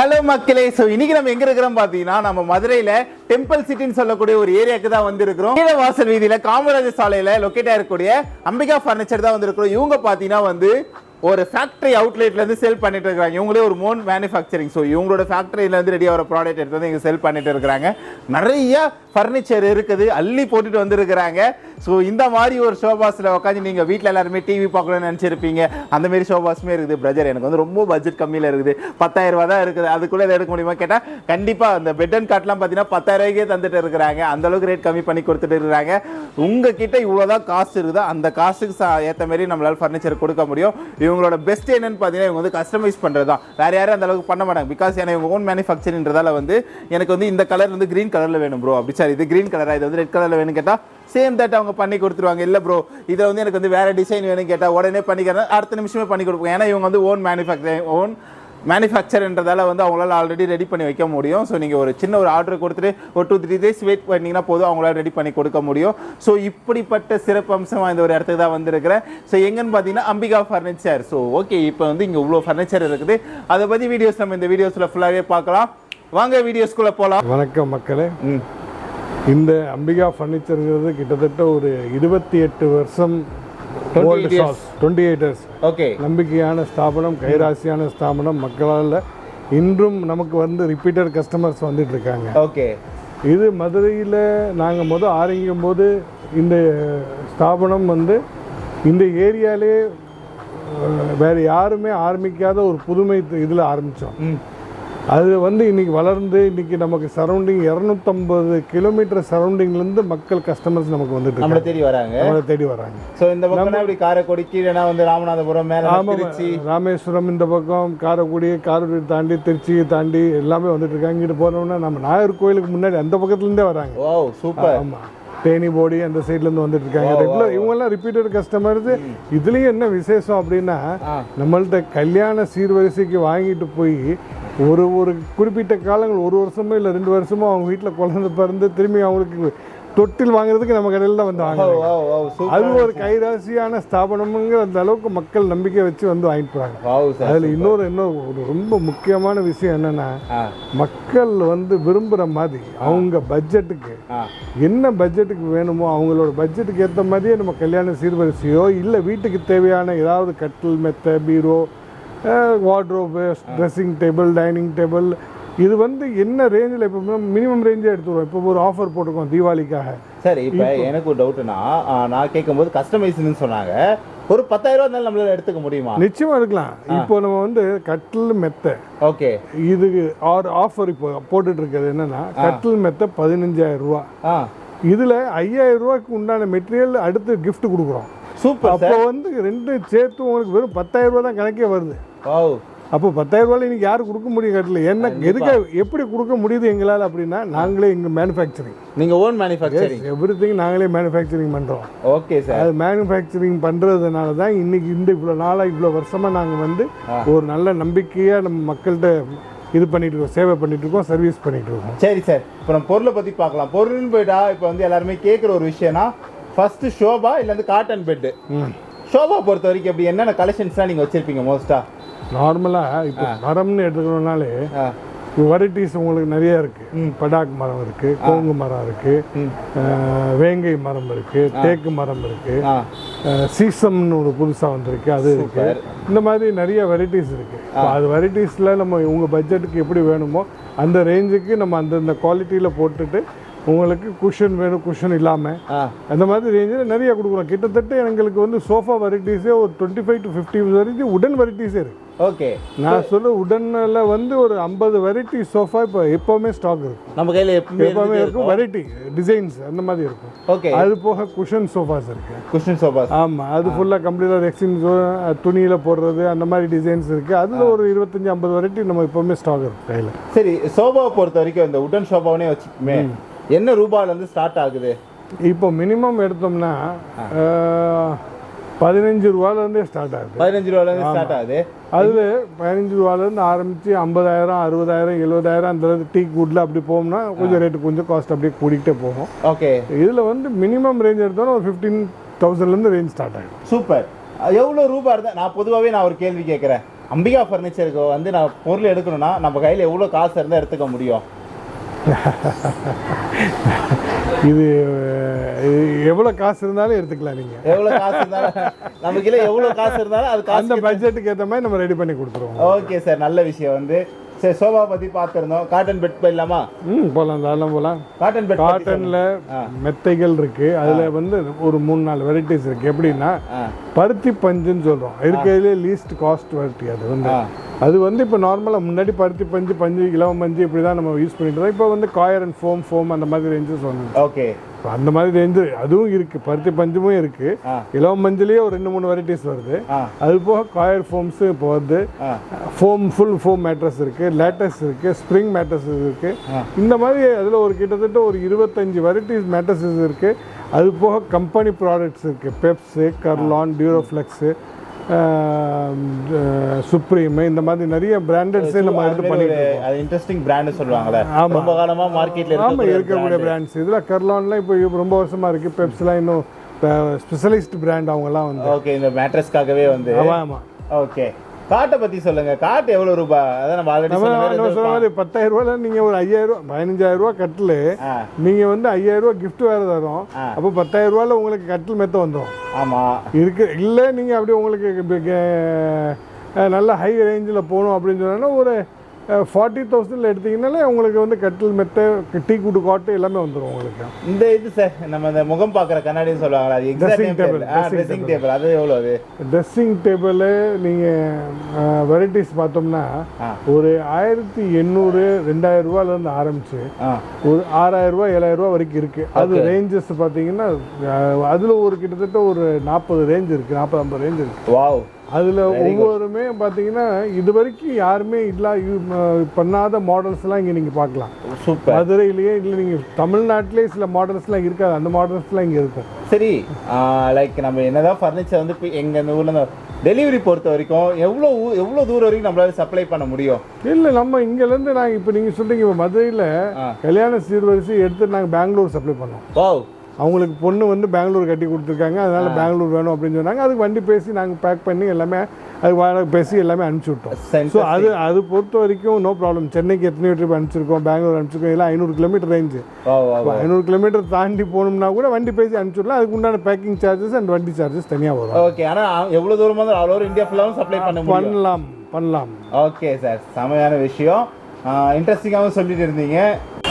Hello மக்களே, so இன்னைக்கு நம்ம எங்க இருக்கிறோம் பார்த்தீங்கன்னா, நம்ம மதுரையில டெம்பிள் சிட்டின்னு சொல்லக்கூடிய ஒரு ஏரியாவுக்கு தான் வந்திருக்கிறோம். வாசல் வீதியில காமராஜர் சாலையில லொக்கேட் ஆகக்கூடிய அம்பிகா ஃபர்னிச்சர் தான் வந்திருக்கிறோம். இவங்க பார்த்தீங்கன்னா ஒரு ஃபேக்டரி அவுட்லெட்ல இருந்து செல் பண்ணிட்டு இருக்காங்க. இவங்களே ஒரு மோன் மேனுஃபேக்சரிங். ஸோ இவங்களோட ஃபேக்டரியில இருந்து ரெடி ஆகிற ப்ராடக்ட் எடுத்து வந்து இங்கே செல் பண்ணிட்டு இருக்கிறாங்க. நிறைய ஃபர்னிச்சர் இருக்குது, அள்ளி போட்டுட்டு வந்துருக்கிறாங்க. ஸோ இந்த மாதிரி ஒரு ஷோபாஸில் உட்காந்து நீங்கள் வீட்டில் எல்லாருமே டிவி பார்க்கணும்னு நினச்சிருப்பீங்க. அந்த மாதிரி ஷோபாஸுமே இருக்குது. பிரதர், எனக்கு வந்து ரொம்ப பட்ஜெட் கம்மியில் இருக்குது, 10,000 ரூபா தான் இருக்குது, அதுக்குள்ளே இதை எடுக்க முடியுமா கேட்டால் கண்டிப்பாக அந்த பெட் அண்ட் காட்லாம் பார்த்தீங்கன்னா 10,000 ரூபாய்க்கே தந்துட்டு இருக்கிறாங்க. அந்த அளவுக்கு ரேட் கம்மி பண்ணி கொடுத்துட்டு இருக்கிறாங்க. உங்ககிட்ட இவ்வளோதான் காஸ்ட் இருக்குதோ அந்த காஸ்ட்டுக்கு ஏற்ற மாதிரி நம்மளால் ஃபர்னிச்சர் கொடுக்க முடியும். இவங்களோட பெஸ்ட் என்னன்னு பார்த்தீங்கன்னா, இவங்க வந்து கஸ்டமைஸ் பண்ணுறது தான். வேறு யாரும் அந்த அளவுக்கு பண்ண மாட்டாங்க. பிகாஸ் ஏன்னா இவங்க ஓன் மேனுஃபேக்சரிங்கிறதால எனக்கு வந்து இந்த கலர் வந்து கிரீன் கலரில் வேணும் ப்ரோ, அப்படி சார் இது கிரீன் கலராக, இது வந்து ரெட் கலரில் வேணும்னு கேட்டால் சேம் தட் அவங்க பண்ணி கொடுத்துருவாங்க. இல்லை ப்ரோ இதில் வந்து எனக்கு வந்து வேறு டிசைன் வேணும்னு கேட்டால் உடனே பண்ணிக்கிறேன், அடுத்த நிமிஷமே பண்ணி கொடுப்போம். ஏன்னா இவங்க வந்து ஓன் மேனுஃபேக்சர்ன்றதால வந்து அவங்களால ஆல்ரெடி ரெடி பண்ணி வைக்க முடியும். ஸோ நீங்கள் ஒரு சின்ன ஒரு ஆர்டர் கொடுத்துட்டு ஒரு 2-3 days வெயிட் பண்ணிங்கன்னா போதும், அவங்களால ரெடி பண்ணி கொடுக்க முடியும். ஸோ இப்படிப்பட்ட சிறப்பு அம்சமாக இந்த ஒரு இடத்துக்கு தான் வந்திருக்கிறேன். ஸோ எங்கன்னு பார்த்தீங்கன்னா அம்பிகா ஃபர்னிச்சர். ஸோ ஓகே, இப்போ வந்து இங்கே இவ்வளோ ஃபர்னிச்சர் இருக்குது, அதை பற்றி வீடியோஸ் நம்ம இந்த வீடியோஸில் ஃபுல்லாகவே பார்க்கலாம். வாங்க வீடியோஸ்குள்ளே போகலாம். வணக்கம் மக்களே. இந்த அம்பிகா ஃபர்னிச்சருங்கிறது கிட்டத்தட்ட ஒரு 28 வருஷம் 28 years ஓகே, நம்பிக்கையான ஸ்தாபனம், கைராசியான ஸ்தாபனம். மக்களால் இன்றும் நமக்கு வந்து ரிப்பீட்டட் கஸ்டமர்ஸ் வந்துட்டு இருக்காங்க. ஓகே, இது மதுரையில் நாங்கள் ஆரம்பிக்கும் போது இந்த ஸ்தாபனம் வந்து இந்த ஏரியாலே வேறு யாருமே ஆரம்பிக்காத ஒரு புதுமை இதில் ஆரம்பித்தோம். அது வந்து இன்னைக்கு வளர்ந்து இன்னைக்கு நமக்கு சரௌண்டிங் 250 கிலோமீட்டர் சரௌண்டிங்லேருந்து மக்கள் கஸ்டமர்ஸ் நமக்கு வந்துட்டு நம்மளை தேடி வராங்க. ஸோ இந்த பக்கம் இப்படி காரைக்குடி கீழே வந்து ராமநாதபுரம், திருச்சி, ராமேஸ்வரம், இந்த பக்கம் காரைக்குடி தாண்டி திருச்சி தாண்டி எல்லாமே வந்துட்டு இருக்காங்க. இங்கிட்டு போனோம்னா நம்ம நாகர் கோயிலுக்கு முன்னாடி அந்த பக்கத்துலேருந்தே வராங்க. ஓ சூப்பர். ஆமாம், தேனி போடி அந்த சைட்லேருந்து வந்துட்டு இருக்காங்க. ரெகுலர் இவங்கெல்லாம் ரிப்பீட்டட் கஸ்டமர்ஸ். இதுலேயும் என்ன விசேஷம் அப்படின்னா, நம்மள்ட்ட கல்யாண சீர்வரிசைக்கு வாங்கிட்டு போய் ஒரு குறிப்பிட்ட காலங்கள் 1 வருஷமோ இல்லை 2 வருஷமோ அவங்க வீட்டில் குழந்தை பிறந்து திரும்பி அவங்களுக்கு தொட்டில் வாங்குறதுக்கு நம்ம கடையில் தான் வந்து வாங்குறாங்க. அது ஒரு கைராசியான ஸ்தாபனம்ங்கிற அந்த அளவுக்கு மக்கள் நம்பிக்கை வச்சு வந்து வாங்கிட்டு போறாங்க. அதில் இன்னொரு ரொம்ப முக்கியமான விஷயம் என்னன்னா, மக்கள் வந்து விரும்புகிற மாதிரி அவங்க பட்ஜெட்டுக்கு என்ன பட்ஜெட்டுக்கு வேணுமோ அவங்களோட பட்ஜெட்டுக்கு ஏற்ற மாதிரியே நம்ம கல்யாண சீர்வரிசையோ இல்லை வீட்டுக்கு தேவையான ஏதாவது கட்டில், மெத்தை, பீரோ, wardrobe, dressing table, dining table, இது வந்து என்ன ரேஞ்சில் இப்போ மினிமம் ரேஞ்சே எடுத்துருவோம். இப்போ ஒரு ஆஃபர் போட்டிருக்கோம் தீபாவளிக்காக. சரி, இப்போ எனக்கு ஒரு டவுட்னா, நான் கேட்கும்போது கஸ்டமைஸ்ன்னு சொன்னாங்க, ஒரு 10,000 ரூபா இருந்தாலும் நம்மளால எடுத்துக்க முடியுமா? நிச்சயமா எடுக்கலாம். இப்போ நம்ம வந்து கட்டில் மெத்தை, ஓகே, இதுக்கு ஆஃபர் இப்போ போட்டுட்டு இருக்கிறது என்னன்னா, கட்டில் மெத்தை 15,000 ரூபா. இதுல 5,000 ரூபாய்க்கு உண்டான மெட்டீரியல் அடுத்து கிஃப்ட் கொடுக்குறோம். சூப்பர். அப்போ வந்து ரெண்டும் சேர்த்து உங்களுக்கு வெறும் 10,000 ரூபா தான் கணக்கே வருது. அப்போ 10,000 ரூபாய் இன்னைக்கு யாரும் கொடுக்க முடியும் கட்டல. என்ன எதுக்காக எப்படி கொடுக்க முடியுது எங்களால் அப்படின்னா, நாங்களே எங்க மேனுஃபேக்சரிங், நீங்கள் ஓன் மேனுஃபேக்சரிங், எவ்ரிதிங் நாங்களே மேனுஃபேக்சரிங் பண்ணுறோம். Okay sir. அது மேனுஃபேக்சரிங் பண்ணுறதுனால தான் இன்னைக்கு இவ்வளோ நாளாக இவ்வளோ வருஷமாக நாங்கள் வந்து ஒரு நல்ல நம்பிக்கையாக நம்ம மக்கள்கிட்ட இது பண்ணிட்டு இருக்கோம், சேவை பண்ணிட்டு இருக்கோம், சர்வீஸ் பண்ணிட்டு இருக்கோம். சரி சார், இப்போ நம்ம பொருளை பற்றி பார்க்கலாம். பொருள்னு போயிட்டா இப்போ வந்து எல்லாருமே கேட்குற ஒரு விஷயம்னா, ஃபர்ஸ்ட் ஷோபா இல்லை வந்து காட்டன் பெட்டு. ஷோபா பொறுத்த வரைக்கும் எப்படி என்னென்ன கலெக்ஷன்ஸ்லாம் நீங்கள் வச்சுருப்பீங்க மோஸ்ட்டாக? நார்மலாக இப்போ மரம்னு எடுத்துக்கணும்னாலே வெரைட்டிஸ் உங்களுக்கு நிறைய இருக்குது. படாக் மரம் இருக்குது, கோங்கு மரம் இருக்குது, வேங்கை மரம் இருக்குது, தேக்கு மரம் இருக்குது, சீசம்னு ஒரு புதுசாக வந்திருக்கு, அது இருக்குது. இந்த மாதிரி நிறைய வெரைட்டிஸ் இருக்குது. அது வெரைட்டிஸில் நம்ம உங்கள் பட்ஜெட்டுக்கு எப்படி வேணுமோ அந்த ரேஞ்சுக்கு நம்ம அந்தந்த குவாலிட்டியில் போட்டுட்டு, உங்களுக்கு குஷன் வேணும், குஷன் இல்லாமல் அந்த மாதிரி ரேஞ்சில் நிறைய கொடுக்குறோம். கிட்டத்தட்ட எங்களுக்கு வந்து சோஃபா வெரைட்டிஸே ஒரு 25 to 50 வெரைட்டி உடன் வெரைட்டிஸே இருக்குது. ஓகே, நான் சொல்ல உடனில் வந்து ஒரு 50 வெரைட்டி சோஃபா இப்போ எப்போவுமே ஸ்டாக் இருக்கும் நம்ம கையில், எப்போவுமே இருக்கும். வெரைட்டி டிசைன்ஸ் அந்த மாதிரி இருக்கும். ஓகே, அது போக குஷன் சோஃபாஸ் இருக்குது. குஷன் சோஃபாஸ், ஆமாம், அது ஃபுல்லாக கம்ப்ளீட்டாக ரெக்ஸின் துணியில் போடுறது அந்த மாதிரி டிசைன்ஸ் இருக்குது. அதில் ஒரு 25-50 வெரைட்டி நம்ம எப்போவுமே ஸ்டாக் இருக்கும் கையில். சரி, சோஃபாவை பொறுத்த வரைக்கும் இந்த உடன் சோஃபாவனே வச்சுக்குமே, என்ன ரூபாயிலேருந்து ஸ்டார்ட் ஆகுது? இப்போ மினிமம் எடுத்தோம்னா 15 ரூபாயிலேருந்தே ஸ்டார்ட் ஆகுது. 15 ரூபாயிலேருந்து ஸ்டார்ட் ஆகுது. அதில் 15 ரூபாயிலேருந்து ஆரம்பித்து 50,000, 60,000, 70,000 அந்த டீ குட்டில் அப்படி போகும்னா கொஞ்சம் ரேட்டு கொஞ்சம் காஸ்ட் அப்படியே கூடிக்கிட்டே போகும். ஓகே, இதில் வந்து மினிமம் ரேஞ்ச் எடுத்தோன்னா ஒரு 15,000லேருந்து ரேஞ்ச் ஸ்டார்ட் ஆகிடும். சூப்பர். எவ்வளோ ரூபா இருந்தால், நான் பொதுவாகவே ஒரு கேள்வி கேட்குறேன், அம்பிகா ஃபர்னிச்சருக்கு வந்து நான் பொருள் எடுக்கணும்னா நம்ம கையில் எவ்வளோ காசு இருந்தால் எடுத்துக்க முடியும்? இது எவ்வளோ காசு இருந்தாலும் எடுத்துக்கலாம் நீங்கள். எவ்வளோ காசு இருந்தாலும் நம்ம கீழே எவ்வளோ காசு இருந்தாலும் அது அந்த பட்ஜெட்டுக்கு ஏற்ற மாதிரி நம்ம ரெடி பண்ணி கொடுத்துருவோம். ஓகே சார், நல்ல விஷயம். வந்து சரி, சோஃபா பற்றி பார்த்துருந்தோம். காட்டன் பெட் போயிடலாமா? போகலாம், தாராளம் போகலாம். காட்டன் பெட், காட்டனில் மெத்தைகள் இருக்கு. அதில் வந்து ஒரு 3-4 வெரைட்டிஸ் இருக்கு. எப்படின்னா பருத்தி பஞ்சுன்னு சொல்கிறோம், இருக்கிறதுலே லீஸ்ட் காஸ்ட் வெரைட்டி. அது வந்து இப்போ நார்மலாக முன்னாடி பருத்தி பஞ்சு இலவம் பஞ்சு இப்படி தான் நம்ம யூஸ் பண்ணிட்டு இருக்கோம். இப்போ வந்து காயர் அண்ட் ஃபோம் அந்த மாதிரி ரேஞ்சஸ் வந்து ஓகே அந்த மாதிரி ரேஞ்சு அதுவும் இருக்கு. பருத்தி பஞ்சும் இருக்கு. இலவம் பஞ்சுலேயே ஒரு 2-3 வெரைட்டிஸ் வருது. அது போக காயர் ஃபோம்ஸ் இப்போ வருது. ஃபுல் ஃபோம் மேட்ரஸ் இருக்கு, லேட்டஸ் இருக்கு, ஸ்ப்ரிங் மேட்ரஸ் இருக்கு. இந்த மாதிரி அதில் ஒரு கிட்டத்தட்ட ஒரு 25 வெரைட்டிஸ் மேட்ரஸஸ் இருக்கு. அது போக கம்பெனி ப்ராடக்ட்ஸ் இருக்கு. பெப்ஸு, கர்லான், டியூரோஃப்ளெக்ஸு, சுப்ரீம், இந்த மாதிரி நிறைய பிராண்டட்ஸ் நம்ம எடுத்து பண்ணிட்டு இருக்கோம். அது இன்ட்ரஸ்டிங் பிராண்ட் சொல்றாங்களே, ரொம்ப காலமா மார்க்கெட்ல இருக்கக்கூடிய பிராண்ட்ஸ். இதுல கர்லான்லாம் இப்போ ரொம்ப வருஷமா இருக்கு. பெப்ஸ்லாம் இன்னும் ஸ்பெஷலிஸ்ட் பிராண்ட் அவங்கலாம் வந்து. ஓகே, இந்த மேட்ரஸ்க்காகவே வந்து. ஆமா. ஓகே, காட்டை பத்தி சொல்லுங்க. காட்டு எவ்வளவு ரூபாய்? அதான் நம்ம ஆல்ரெடி சொன்ன மாதிரி 10,000 ரூபாயில நீங்க ஒரு 5,000 15,000 ரூபாய் கட்டில் நீங்க வந்து 5,000 ரூபாய் கிஃப்ட் வேற தரும். அப்போ 10,000 ரூபாயில உங்களுக்கு கட்டில் மெத்த வந்துடும். ஆமா இருக்கு. இல்லை நீங்க அப்படியே உங்களுக்கு நல்ல ஹை ரேஞ்சில் போகணும் அப்படின்னு சொன்னா ஒரு 40,000 எடுத்தீங்கன்னாலே உங்களுக்கு வந்து கட்டில் மெத்த, டீ குடு காட்டு எல்லாமே வந்துடும் உங்களுக்கு. இந்த இது சார் நம்ம இந்த முகம் பார்க்குற கண்ணாடின்னு சொல்லுவாங்களா, அது ட்ரெஸ்ஸிங் டேபிள். அது எவ்வளோ? அது ட்ரெஸ்ஸிங் டேபிள் நீங்கள் வெரைட்டிஸ் பார்த்தோம்னா ஒரு 1,800 2,000 ரூபாயிலேருந்து ஆரம்பிச்சு ஒரு 6,000 ரூபாய் 7,000 ரூபாய் வரைக்கும் இருக்கு. அது ரேஞ்சஸ் பார்த்தீங்கன்னா அதில் ஒரு கிட்டத்தட்ட ஒரு 40 ரேஞ்ச் இருக்கு, 40-50 ரேஞ்ச் இருக்கு. வாவ். அதில் ஒவ்வொருமே பார்த்தீங்கன்னா இது வரைக்கும் யாருமே பண்ணாத மாடல்ஸ்லாம் இங்கே நீங்கள் பார்க்கலாம். மதுரையிலேயே இல்லை, நீங்கள் தமிழ்நாட்டிலே சில மாடல்ஸ்லாம் இருக்காது, அந்த மாடல்ஸ்லாம் இங்கே இருக்கும். சரி, லைக் நம்ம என்னதான் ஃபர்னிச்சர் வந்து எங்கள் இந்த ஊரில் டெலிவரி பொறுத்த வரைக்கும் எவ்வளோ தூரம் வரைக்கும் நம்மளால சப்ளை பண்ண முடியும்? இல்லை, நம்ம இங்கேருந்து நாங்கள் இப்போ நீங்கள் சொல்கிறீங்க இப்போ மதுரையில் கல்யாண சீர்வரிசை எடுத்து நாங்கள் பெங்களூர் சப்ளை பண்ணோம். வாவ். அவங்களுக்கு பொண்ணு வந்து பெங்களூர் கட்டி கொடுத்துருக்காங்க, அதனால பெங்களூர் வேணும் அப்படின்னு சொன்னாங்க. அதுக்கு வண்டி பேசி நாங்கள் பேக் பண்ணி எல்லாமே அதுக்கு வாடகை பேசி எல்லாமே அனுப்பிச்சி விட்டோம். ஸோ அது பொறுத்த வரைக்கும் நோ ப்ராப்ளம். சென்னைக்கு எத்தனையோ ட்ரிப் அனுப்பிச்சிருக்கோம், பெங்களூர் அனுப்பிச்சிருக்கோம். எல்லாம் 500 கிலோமீட்டர் ரேஞ்சு. 500 கிலோமீட்டர் தாண்டி போகணும்னா கூட வண்டி பேசி அனுப்பிச்சிடலாம். அதுக்கு உண்டான பேக்கிங் சார்ஜஸ் அண்ட் வண்டி சார்ஜஸ் தனியாக வரும். ஓகே, ஆனால் எவ்வளோ தூரமாக ஆல் ஓவர் இந்தியா ஃபுல்லாகவும் சப்ளை பண்ணலாம். ஓகே சார், செமையான விஷயம். இன்ட்ரெஸ்டிங்காகவும் சொல்லிட்டு இருந்தீங்க.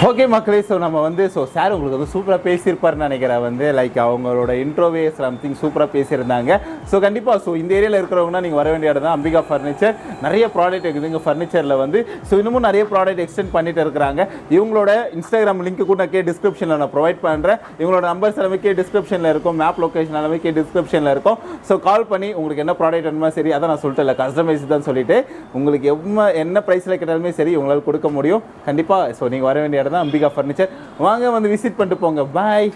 ஓகே மக்களே, ஸோ நம்ம வந்து சார் உங்களுக்கு வந்து சூப்பராக பேசியிருப்பாருன்னு நினைக்கிறேன். வந்து லைக் அவங்களோட இன்ட்ரோவே சம்திங் சூப்பராக பேசியிருந்தாங்க. ஸோ கண்டிப்பாக இந்த ஏரியாவில் இருக்கிறவங்கன்னா நீங்கள் வர வேண்டிய இடம் தான் அம்பிகா ஃபர்னிச்சர். நிறைய ப்ராடக்ட் இருக்குது இங்கே ஃபர்னிச்சரில் வந்து. இன்னமும் நிறைய ப்ராடக்ட் எக்ஸ்டெண்ட் பண்ணிட்டு இருக்கிறாங்க. இவங்களோட இன்ஸ்டாகிராம் லிங்க் கூட டிஸ்கிரிப்ஷனில் நான் ப்ரொவைட் பண்ணுறேன். இவங்களோட நம்பர்ஸ் எல்லாமே டிஸ்கிரிப்ஷனில் இருக்கும், மேப் லொக்கேஷன் எல்லாமே டிஸ்கிரிப்ஷனில் இருக்கும். ஸோ கால் பண்ணி உங்களுக்கு என்ன ப்ராடக்ட் வேணுமா சரி, அதான் நான் சொல்லிட்டு இல்லை, கஸ்டமைஸ் தான் சொல்லிட்டு உங்களுக்கு என்ன ப்ரைஸில் கேட்டாலுமே சரி உங்களால் கொடுக்க முடியும் கண்டிப்பாக. நீங்கள் வர வேண்டிய இடம் தான் அம்பிகா ஃபர்னிச்சர். வாங்க வந்து விசிட் பண்ணிட்டு போங்க. பாய்.